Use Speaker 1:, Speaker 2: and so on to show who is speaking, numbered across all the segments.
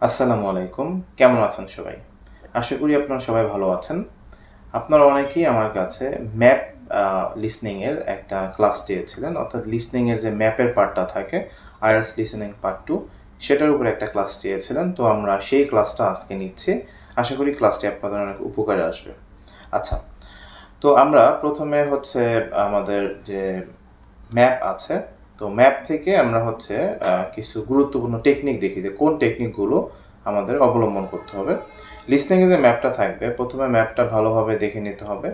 Speaker 1: আসসালামু আলাইকুম। কেমন আছেন সবাই? আশা করি আপনারা সবাই ভালো আছেন। আপনারা অনেকেই আমার কাছে ম্যাপ লিসনিং এর একটা ক্লাস চেয়েছিলেন। অর্থাৎ লিসনিং এর যে ম্যাপের পার্টটা থাকে, IELTS লিসেনিং পার্ট 2 সেটার উপরে একটা ক্লাস চেয়েছিলেন। তো আমরা সেই ক্লাসটা আজকে নিচ্ছি। আশা করি ক্লাসটি আপনাদের অনেক উপকারে আসবে। আচ্ছা, তো আমরা ১ম এ হচ্ছে আমাদের যে ম্যাপ আছে, তো ম্যাপ থেকে আমরা হচ্ছে কিছু গুরুত্বপূর্ণ টেকনিক দেখি যে কোন টেকনিকগুলো আমাদের অবলম্বন করতে হবে। লিসনিং এ যে ম্যাপটা থাকবে, ১ম এ ম্যাপটা ভালোভাবে দেখে নিতে হবে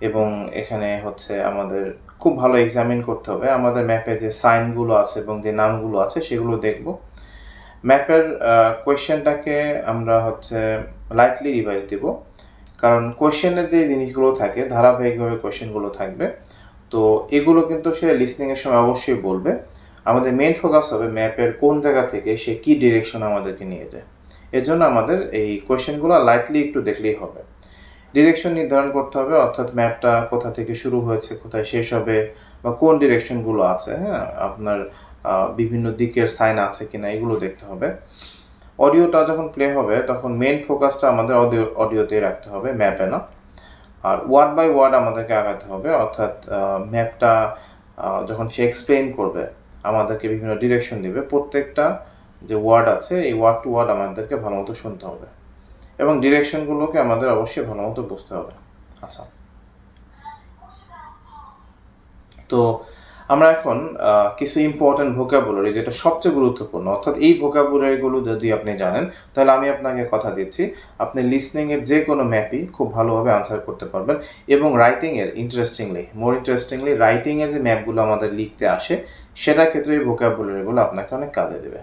Speaker 1: এবং এখানে হচ্ছে আমাদের খুব ভালো এক্সামিন করতে হবে। আমাদের ম্যাপে যে সাইনগুলো আছে এবং যে নামগুলো আছে সেগুলো দেখব। ম্যাপের কোয়েশ্চেনটাকে আমরা হচ্ছে লাইটলি রিভাইজ দিব। কারণ কোয়েশ্চেনের যে জিনিসগুলো থাকে, ধারাবাহিকভাবে কোয়েশ্চেনগুলো থাকবে। তো এগুলো কিন্তু সে লিসনিং এর সময় অবশ্যই বলবে। আমাদের মেইন ফোকাস হবে ম্যাপের কোন জায়গা থেকে সে কি ডিরেকশন আমাদেরকে নিয়ে যায়। এজন্য আমাদের এই কোয়েশ্চেনগুলো লাইটলি একটু দেখলেই হবে। ডিরেকশন নির্ধারণ করতে হবে, অর্থাৎ ম্যাপটা কোথা থেকে শুরু হয়েছে, কোথায় শেষ হবে বা কোন ডিরেকশনগুলো আছে, হ্যাঁ? আপনার বিভিন্ন দিকের সাইন আছে কিনা এগুলো দেখতে হবে। অডিওটা যখন প্লে হবে তখন মেইন ফোকাসটা আমাদের অডিওতেই রাখতে হবে, ম্যাপে না। আর ওয়ার্ড বাই ওয়ার্ড আমাদেরকে আগাতে হবে, অর্থাৎ ম্যাপটা যখন সে এক্সপ্লেইন করবে আমাদেরকে বিভিন্ন ডিরেকশন দিবে, প্রত্যেকটা যে ওয়ার্ড আছে এই ওয়ার্ড টু ওয়ার্ড আমাদেরকে ভালো মতো শুনতে হবে এবং ডিরেকশনগুলোকে আমাদের অবশ্যই ভালো মতো বুঝতে হবে। আচ্ছা, তো আমরা এখন কিছু ইম্পর্টেন্ট ভোকাবুলারি, যেটা সবচেয়ে গুরুত্বপূর্ণ, অর্থাৎ এই ভোকাবুলারিগুলো যদি আপনি জানেন তাহলে আমি আপনাকে কথা দিচ্ছি আপনি লিসনিংয়ের যে কোনো ম্যাপই খুব ভালোভাবে আনসার করতে পারবেন এবং রাইটিংয়ের মোর ইন্টারেস্টিংলি রাইটিংয়ের যে ম্যাপগুলো আমাদের লিখতে আসে সেটার ক্ষেত্রে এই ভোকাবুলারিগুলো আপনাকে অনেক কাজে দেবে।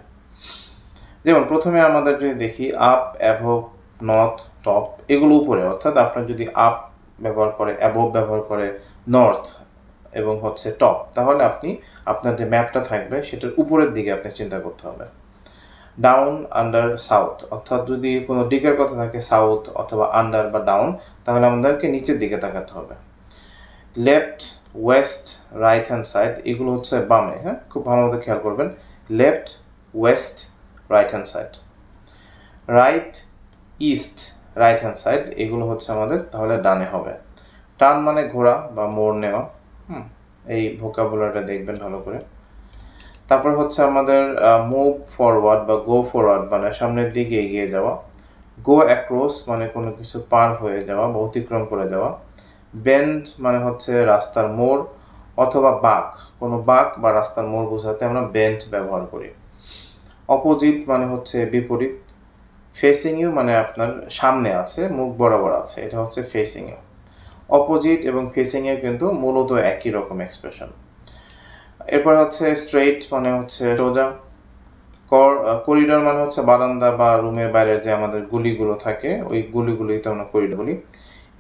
Speaker 1: যেমন প্রথমে আমাদের যদি দেখি আপ, অ্যাভব, নর্থ, টপ, এগুলো উপরে, অর্থাৎ আপনার যদি আপ ব্যবহার করে, অ্যাবভ ব্যবহার করে, নর্থ এবং হচ্ছে টপ, তাহলে আপনি আপনার যে ম্যাপটা থাকবে সেটার উপরের দিকে আপনি চিন্তা করতে হবে। ডাউন, আন্ডার, সাউথ, অর্থাৎ যদি কোনো দিকের কথা থাকে সাউথ অথবা আন্ডার বা ডাউন, তাহলে আমাদেরকে নিচের দিকে তাকাতে হবে। Left, West, right hand side, এগুলো হচ্ছে বামে, হ্যাঁ, খুব ভালো মতো খেয়াল করবেন। Left, West, right hand side. Right, east, right hand side, এগুলো হচ্ছে আমাদের তাহলে ডানে হবে। টার্ন মানে ঘোরা বা মোড় নেওয়া, এই ভোকাবুলারিটা দেখবেন ভালো করে। তারপর হচ্ছে আমাদের মুভ ফরওয়ার্ড বা গো ফরওয়ার্ড মানে সামনের দিকে এগিয়ে যাওয়া। গো অ্যাক্রস মানে কোনো কিছু পার হয়ে যাওয়া বা অতিক্রম করে যাওয়া। বেন্ড মানে হচ্ছে রাস্তার মোড় অথবা বাঁক, কোনো বাঁক বা রাস্তার মোড় বোঝাতে আমরা বেন্ড ব্যবহার করি। অপোজিট মানে হচ্ছে বিপরীত। ফেসিং ইউ মানে আপনার সামনে আছে, মুখ বরাবর আছে, এটা হচ্ছে ফেসিং ইউ। অপোজিট এবং ফেসিং ইউ কিন্তু মূলত একই রকম এক্সপ্রেশন। এরপর হচ্ছে স্ট্রেইট মানে হচ্ছে সোজা। করিডোর মানে হচ্ছে বারান্দা বা রুমের বাইরের যে আমাদের গুলিগুলো থাকে ওই গুলিগুলিতে আমরা করিডোর বলি।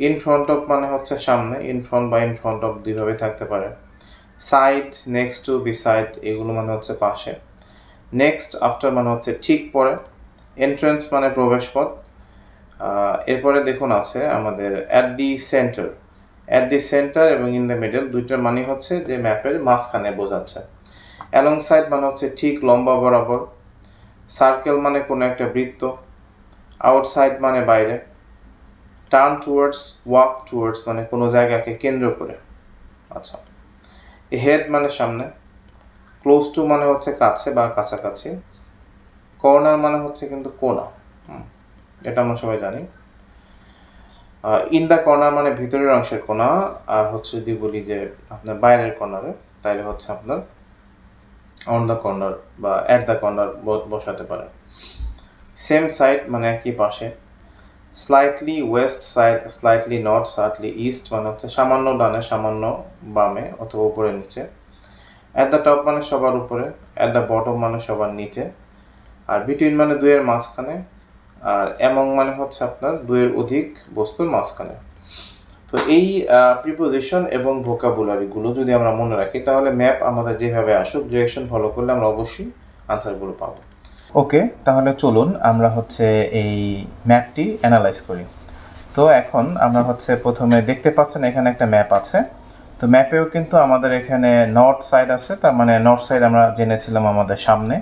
Speaker 1: ইন ফ্রন্ট অফ মানে হচ্ছে সামনে, ইন ফ্রন্ট বা ইন ফ্রন্ট অফ দুইভাবে থাকতে পারে। সাইড, নেক্সট টু, বিসাইড, এগুলো মানে হচ্ছে পাশে। নেক্সট, আফটার মানে হচ্ছে ঠিক পরে। এন্ট্রেন্স মানে প্রবেশপথ। এরপরে দেখুন আছে আমাদের at the centre. At the centre এবং ইন দ্য মিডল, দুইটার মানে হচ্ছে যে ম্যাপের মাঝখানে বোঝাচ্ছে। অ্যালং সাইড মানে হচ্ছে ঠিক লম্বা বরাবর। সার্কেল মানে কোনো একটা বৃত্ত। আউটসাইড মানে বাইরে। টার্ন টুয়ার্ডস, ওয়াক টুয়ার্ডস মানে কোনো জায়গাকে কেন্দ্র করে। আচ্ছা, হেড মানে সামনে। ক্লোজ টু মানে হচ্ছে কাছে বা কাছাকাছি। কর্নার মানে হচ্ছে কিন্তু কোনা, এটা আমরা সবাই জানি। ইন দ্য কর্নার মানে ভিতরের অংশের কোনা, আর হচ্ছে যদি বলি যে আপনার বাইরের কর্নারে তাহলে হচ্ছে আপনার অন দ্য কর্নার বা অ্যাট দ্য কর্নার বসাতে পারে। সেম সাইড মানে একই পাশে। Slightly West side, slightly north, slightly east মানে হচ্ছে সামান্য ডানে, সামান্য বামে অথবা উপরে নিচে। অ্যাট দ্য টপ মানে সবার উপরে, অ্যাট দ্য বটম মানে সবার নিচে, আর বিটুইন মানে দুইয়ের মাঝখানে, আর অ্যামং মানে হচ্ছে আপনার দুইয়ের অধিক বস্তুর মাঝখানে। তো এই প্রিপোজিশন এবং ভোকাবুলারিগুলো যদি আমরা মনে রাখি তাহলে ম্যাপ আমাদের যেভাবে আসুক ডিরেকশন ফলো করলে আমরা অবশ্যই আনসারগুলো পাবো। ওকে, তাহলে চলুন আমরা হচ্ছে এই ম্যাপটি অ্যানালাইজ করি। তো এখন আমরা হচ্ছে প্রথমে দেখতে পাচ্ছেন এখানে একটা ম্যাপ আছে। তো ম্যাপেও কিন্তু আমাদের এখানে নর্থ সাইড আছে, তার মানে নর্থ সাইড আমরা জেনেছিলাম আমাদের সামনে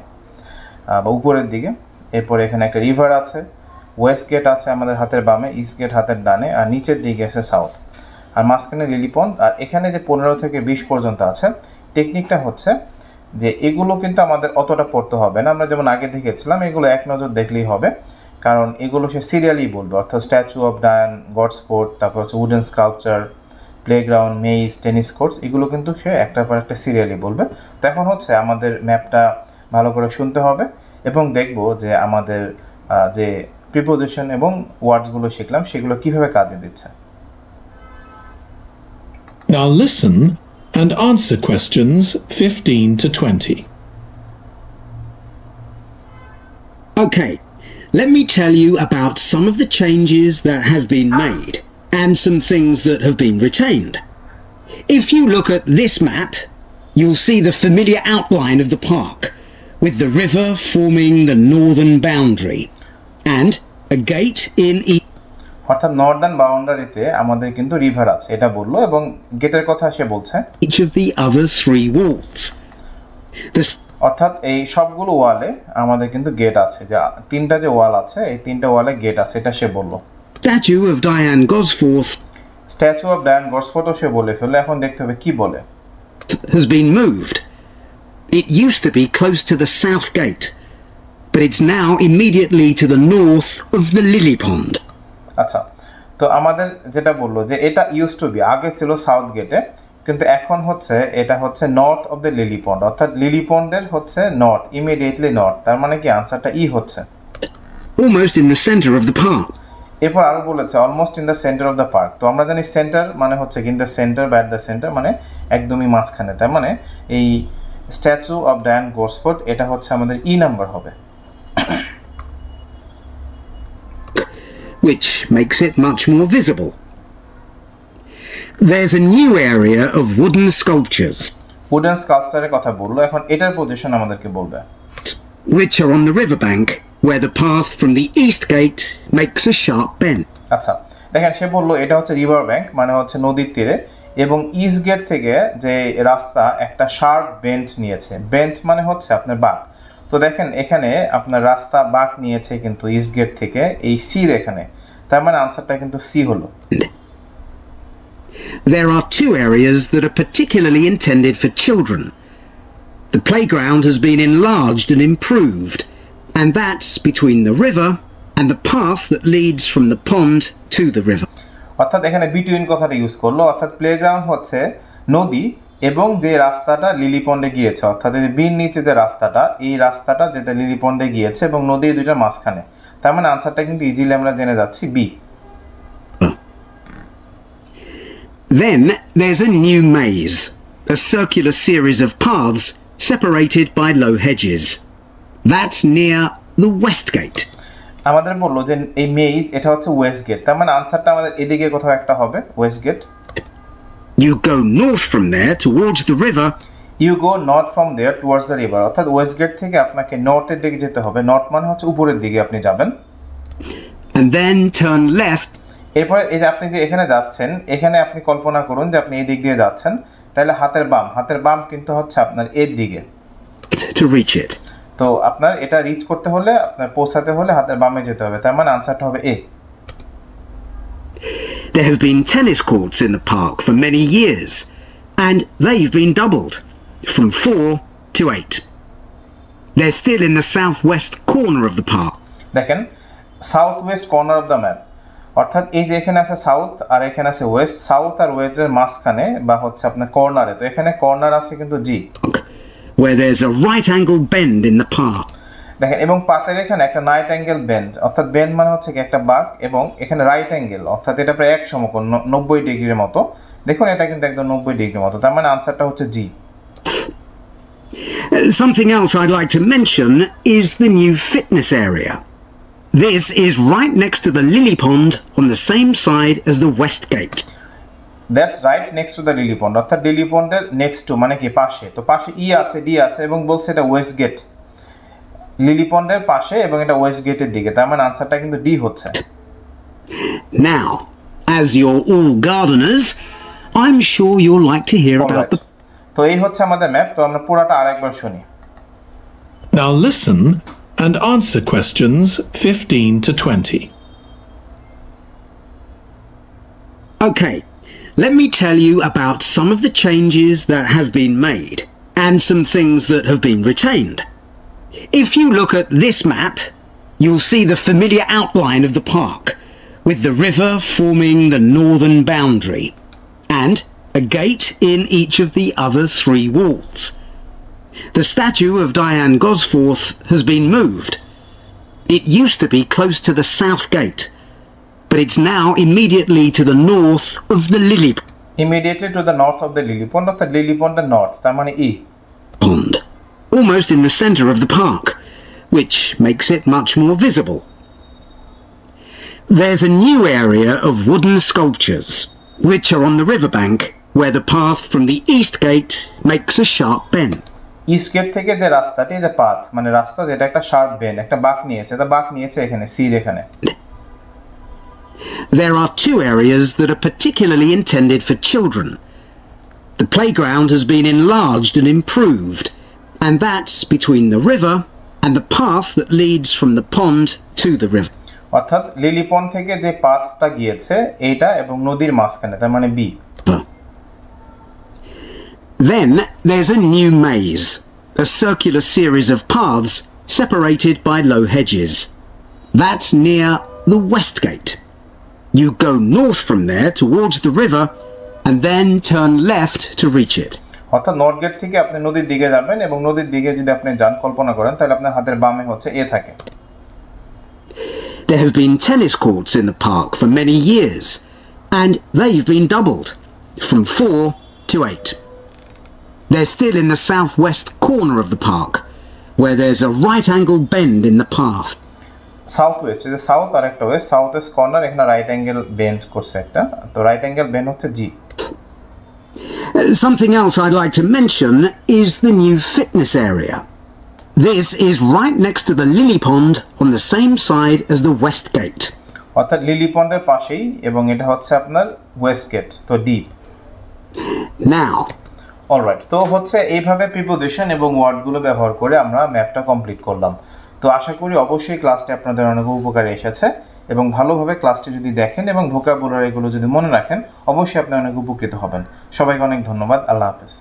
Speaker 1: বা উপরের দিকে, এরপর এখানে একটা রিভার আছে, ওয়েস্ট গেট আছে আমাদের হাতের বামে, ইস্ট গেট হাতের ডানে, আর নিচের দিকে আছে সাউথ, আর মাঝখানে লিলি পন্ড। আর এখানে যে 15 থেকে 20 পর্যন্ত আছে, টেকনিকটা হচ্ছে যে এগুলো কিন্তু আমাদের অতটা পড়তে হবে না। আমরা যেমন আগে দেখেছিলাম এগুলো এক নজর দেখলেই হবে, কারণ এগুলো সে সিরিয়ালি বলবে, অর্থাৎ statue of Diane, gods fort, তারপর হচ্ছে wooden sculpture, playground, maze, tennis courts, এগুলো কিন্তু সে একটার পর একটা সিরিয়ালি বলবে। তো এখন হচ্ছে আমাদের ম্যাপটা ভালো করে শুনতে হবে এবং দেখব যে আমাদের যে প্রিপোজিশন এবং ওয়ার্ডসগুলো শিখলাম সেগুলো কিভাবে কাজে দিচ্ছে।
Speaker 2: Now listen and answer questions 15 to 20.
Speaker 3: Okay, let me tell you about some of the changes that have been made and some things that have been retained. If you look at this map, you'll see the familiar outline of the park, with the river forming the northern boundary and a gate in each.
Speaker 1: অর্থাৎ Northern বাউন্ডারিতে আমাদের কিন্তু river আছে এটা বললো, এবং গেটের কথা সে বলছে
Speaker 3: each of the other 3 walls.
Speaker 1: অর্থাৎ এই সবগুলো ওয়ালে আমাদের কিন্তু গেট আছে, যা 3টা যে ওয়াল আছে এই 3টা ওয়ালে গেট আছে, এটা সে বললো।
Speaker 3: Statue of Diane Gosforth,
Speaker 1: statue of Diane গসফোর্ডও সে বলে ফেললো, এখন দেখতে হবে কি বলে।
Speaker 3: has been moved. It used to be close to the south gate, but it's now immediately to the north of the lily pond.
Speaker 1: আচ্ছা, তো আমাদের যেটা বললো যে এটা ইউজ টু বি, আগে ছিল সাউথ গেটে, কিন্তু এখন হচ্ছে এটা হচ্ছে north of the lily pond, অর্থাৎ লিলি পন্ডের হচ্ছে নর্থ, ইমিডিয়েটলি নর্থ। তার মানে কি আনসারটা ই হচ্ছে
Speaker 3: Almost in the center of the park.
Speaker 1: এরপর আরো বলেছে almost in the centre of the park. তো আমরা জানি সেন্টার মানে হচ্ছে ইন দ্য সেন্টার বা অ্যাট দ্য সেন্টার, মানে একদমই মাঝখানে। তার মানে এই স্ট্যাচু অফ ডায়ান গসফোর্ড এটা হচ্ছে আমাদের ই নাম্বার হবে,
Speaker 3: which makes it much more visible. There's a new area of wooden sculptures,
Speaker 1: wooden স্কাল্পচারের কথা বললো, এখন এটার পজিশন আমাদেরকে বলবে,
Speaker 3: which are on the riverbank where the path from the east gate makes a sharp bend.
Speaker 1: আচ্ছা দেখেন সে বললো এটা হচ্ছে রিভার ব্যাংক, মানে হচ্ছে নদীর তীরে, এবং ইস্ট গেট থেকে যে রাস্তা একটা শার্প বেন্ড নিয়েছে। বেন্ড মানে হচ্ছে আপনার বাঁক। তো দেখেন এখানে আপনার রাস্তা বাঁক নিয়েছে কিন্তু ইস্ট গেট থেকে এই সির এখানে, তার মানে আনসারটা কিন্তু সি হলো।
Speaker 3: There are 2 areas that are particularly intended for children. The playground has been enlarged and improved, and that's between the river and the path that leads from the pond to the river.
Speaker 1: অর্থাৎ এখানে between কথাটা use করলো, অর্থাৎ playground হচ্ছে নদী এবং যে রাস্তাটা লিলি পন্ডে গিয়েছে, অর্থাৎ এই বিন নিচে যে রাস্তাটা, এই রাস্তাটা যেটা লিলি পন্ডে গিয়েছে এবং নদী দুইটার মাঝখানে, তার মানে আনসারটা কিন্তু ইজিলি আমরা জেনে যাচ্ছি B.
Speaker 3: Then there's a new maze, a circular series of paths separated by low hedges. That's near the west gate.
Speaker 1: আমাদের বললো যে এই মেইজ এটা হচ্ছে ওয়েস্ট গেট, তার মানে আনসারটা আমাদের এদিকে কোথাও একটা হবে, west gate.
Speaker 3: You go north from there towards the river.
Speaker 1: You go north from there towards the river, অর্থাৎ ওয়েস্ট গেট থেকে আপনাকে নর্থের দিকে যেতে হবে। নর্থ মানে হচ্ছে উপরের দিকে আপনি যাবেন,
Speaker 3: And then turn left.
Speaker 1: এরপরে এই যে আপনি যে এখানে যাচ্ছেন, এখানে আপনি কল্পনা করুন যে আপনি এই দিক দিয়ে যাচ্ছেন, তাহলে হাতের বাম কিন্তু হচ্ছে আপনার এর দিকে
Speaker 3: to reach it.
Speaker 1: তো আপনার এটা রিচ করতে হলে, আপনার পৌঁছাতে হলে হাতের বামে যেতে হবে, তার মানে আনসারটা হবে এ।
Speaker 3: There have been tennis courts in the park for many years, and they've been doubled from 4 to 8. They're still in the southwest corner of the park.
Speaker 1: দেখেন south West corner of the map, অর্থাৎ এই যে এখানে আছে south আর এখানে আছে West, south আর ওয়েস্টের মাঝখানে বা হচ্ছে আপনার কর্নারে, তো এখানে কর্নার আছে কিন্তু জি,
Speaker 3: where there's a right angle bend in the park.
Speaker 1: দেখেন এবং পাতের এখানে একটা নাইট অ্যাঙ্গেল বেন্ড, অর্থাৎ বেন্ড মানে হচ্ছে কি একটা বাঁক, এবং এখানে রাইট অ্যাঙ্গেল অর্থাৎ এটা প্রায় এক সমকোণ 90 ডিগ্রির মতো। দেখুন এটা কিন্তু একদম 90 ডিগ্রির মতো, তার মানে আনসারটা হচ্ছে জি।
Speaker 3: Something else I'd like to mention is the new fitness area. This is right next to the lily pond on the same side as the west gate.
Speaker 1: That's right next to the lily pond, অর্থাৎ lily পন্ডের next two মানে কি পাশে, তো পাশে ই আছে D আছে এবং বলছে এটা ওয়েস্ট গেট, লিলি পন্ডের পাশে এবং এটা ওয়েস্ট গেটের দিকে, তার মানে আনসারটা কিন্তু ডি হচ্ছে।
Speaker 3: Now, as you're all gardeners, I'm sure you'll like to hear about the...
Speaker 1: তো এই হচ্ছে আমাদের ম্যাপ, তো আমরা পুরোটা আরেকবার শুনি।
Speaker 2: Now listen and answer questions 15 to 20.
Speaker 3: Okay, let me tell you about some of the changes that have been made and some things that have been retained. If you look at this map, you'll see the familiar outline of the park, with the river forming the northern boundary, and a gate in each of the other 3 walls. The statue of Diane Gosforth has been moved. It used to be close to the south gate, but it's now immediately to the north of the lily
Speaker 1: Immediately to the north of the lily pond, অর্থাৎ lily পন্ডের north, তার মানে ই।
Speaker 3: pond, almost in the centre of the park, which makes it much more visible. There's a new area of wooden sculptures, which are on the riverbank, where the path from the east gate makes a sharp bend.
Speaker 1: East gate থেকে যে রাস্তাটি, যে path মানে রাস্তা, যেটা একটা sharp bend, একটা বাঁক নিয়েছে, তা বাঁক নিয়েছে এখানে সির এখানে।
Speaker 3: There are 2 areas that are particularly intended for children. The playground has been enlarged and improved, and that's between the river and the path that leads from the pond to the river.
Speaker 1: অর্থাৎ lily পন্ড থেকে যে পাথটা গিয়েছে এইটা এবং নদীর মাঝখানে, তার মানে B.
Speaker 3: Then there's a new maze, a circular series of paths separated by low hedges. That's near the west gate. You go north from there towards the river and then turn left to reach it.
Speaker 1: অর্থাৎ north gate থেকে আপনি নদীর দিকে যাবেন এবং নদীর দিকে যদি আপনি যান, কল্পনা করেন, তাহলে আপনার হাতের বামে হচ্ছে এ থাকে।
Speaker 3: There have been tennis courts in the park for many years, and they've been doubled from 4 to 8. They're still in the southwest corner of the park, where there's a right-angle bend in the path.
Speaker 1: South West, যে south আর একটা West, south West corner, এখানে right angle bend করছে একটা, তো right angle bend হচ্ছে জি।
Speaker 3: Something else I'd like to mention is the new fitness area. This is right next to the lily pond on the same side as the west gate.
Speaker 1: অর্থাৎ lily পন্ডের পাশেই, এবং এটা হচ্ছে আপনার West gate, তো deep.
Speaker 3: Now,
Speaker 1: alright, তো হচ্ছে এইভাবে প্রিপোজিশন এবং ওয়ার্ডগুলো ব্যবহার করে আমরা ম্যাপটা কমপ্লিট করলাম। তো আশা করি অবশ্যই ক্লাসটি আপনাদের অনেক উপকারে এসেছে, এবং ভালোভাবে ক্লাসটি যদি দেখেন এবং ভোকাবুলারিগুলো যদি মনে রাখেন, অবশ্যই আপনি অনেক উপকৃত হবেন। সবাইকে অনেক ধন্যবাদ। আল্লাহ হাফেজ।